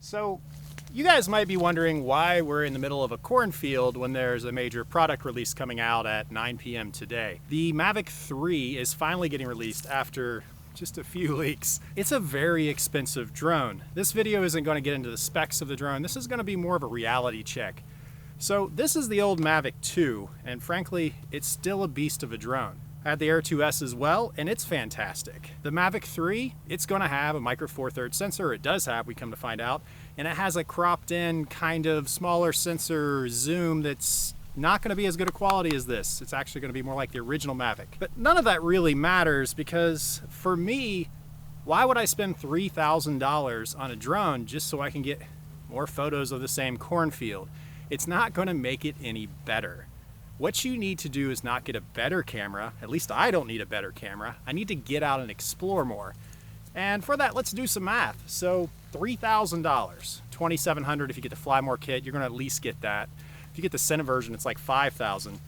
So you guys might be wondering why we're in the middle of a cornfield when there's a major product release coming out at 9 p.m. today. The Mavic 3 is finally getting released after just a few leaks. It's a very expensive drone. This video isn't going to get into the specs of the drone. This is going to be more of a reality check. So this is the old Mavic 2, and frankly, it's still a beast of a drone. I had the Air 2S as well, and it's fantastic. The Mavic 3, it's gonna have a micro four thirds sensor. It does have, we come to find out, and it has a cropped in kind of smaller sensor zoom that's not gonna be as good a quality as this. It's actually gonna be more like the original Mavic. But none of that really matters because for me, why would I spend $3,000 on a drone just so I can get more photos of the same cornfield? It's not gonna make it any better. What you need to do is not get a better camera. At least I don't need a better camera. I need to get out and explore more. And for that, let's do some math. So $3,000, $2,700 if you get the Fly More kit, you're gonna at least get that. If you get the Senate version, it's like $5,000.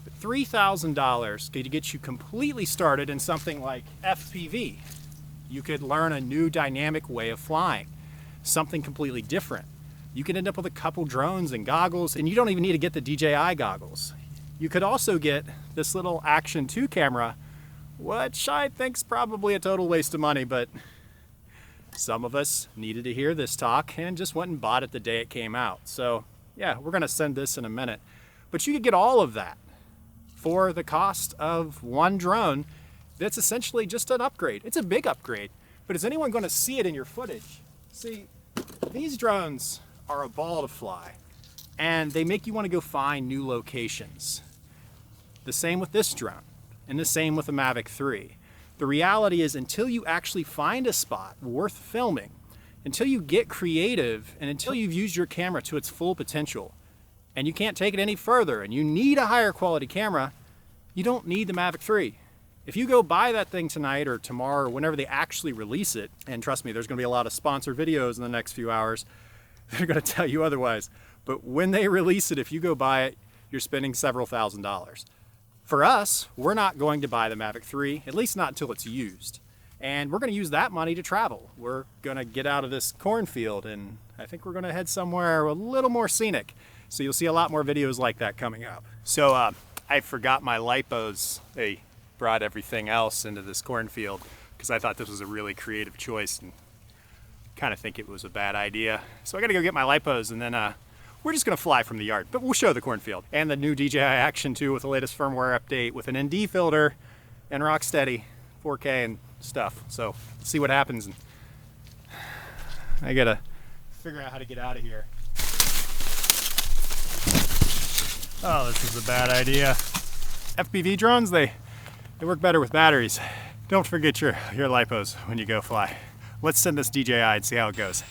But $3,000 could get you completely started in something like FPV. You could learn a new dynamic way of flying, something completely different. You could end up with a couple drones and goggles, and you don't even need to get the DJI goggles. You could also get this little Action 2 camera, which I think's probably a total waste of money, but some of us needed to hear this talk and just went and bought it the day it came out. So yeah, we're gonna send this in a minute. But you could get all of that for the cost of one drone that's essentially just an upgrade. It's a big upgrade, but is anyone gonna see it in your footage? See, these drones are a ball to fly, and they make you want to go find new locations. The same with this drone, and the same with the Mavic 3. The reality is, until you actually find a spot worth filming, until you get creative, and until you've used your camera to its full potential, and you can't take it any further, and you need a higher quality camera, you don't need the Mavic 3. If you go buy that thing tonight or tomorrow or whenever they actually release it, and trust me, there's going to be a lot of sponsored videos in the next few hours, they're going to tell you otherwise. But when they release it, if you go buy it, you're spending several $1,000s. For us, we're not going to buy the Mavic 3, at least not until it's used. And we're going to use that money to travel. We're going to get out of this cornfield, and I think we're going to head somewhere a little more scenic. So you'll see a lot more videos like that coming up. So I forgot my lipos. They brought everything else into this cornfield because I thought this was a really creative choice and kind of think it was a bad idea. So I got to go get my lipos, and then we're just going to fly from the yard, but we'll show the cornfield. And the new DJI Action 2 with the latest firmware update with an ND filter and rock steady 4K and stuff. So let's see what happens. And I got to figure out how to get out of here. Oh, this is a bad idea. FPV drones, they work better with batteries. Don't forget your lipos when you go fly. Let's send this DJI and see how it goes.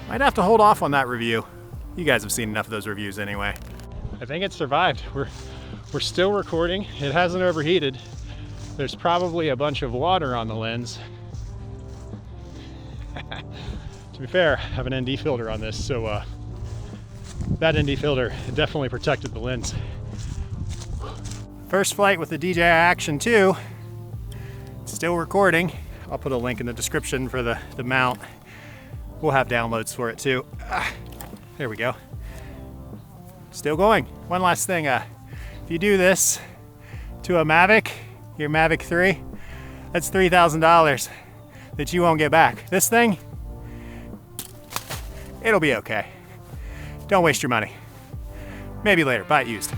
Might have to hold off on that review. You guys have seen enough of those reviews anyway. I think it survived. We're still recording. It hasn't overheated. There's probably a bunch of water on the lens. To be fair, I have an ND filter on this, so that ND filter definitely protected the lens. First flight with the DJI Action 2. Still recording. I'll put a link in the description for the mount. We'll have downloads for it too. There we go. Still going. One last thing. If you do this to a Mavic, your Mavic 3, that's $3,000 that you won't get back. This thing, it'll be okay. Don't waste your money. Maybe later. Buy it used.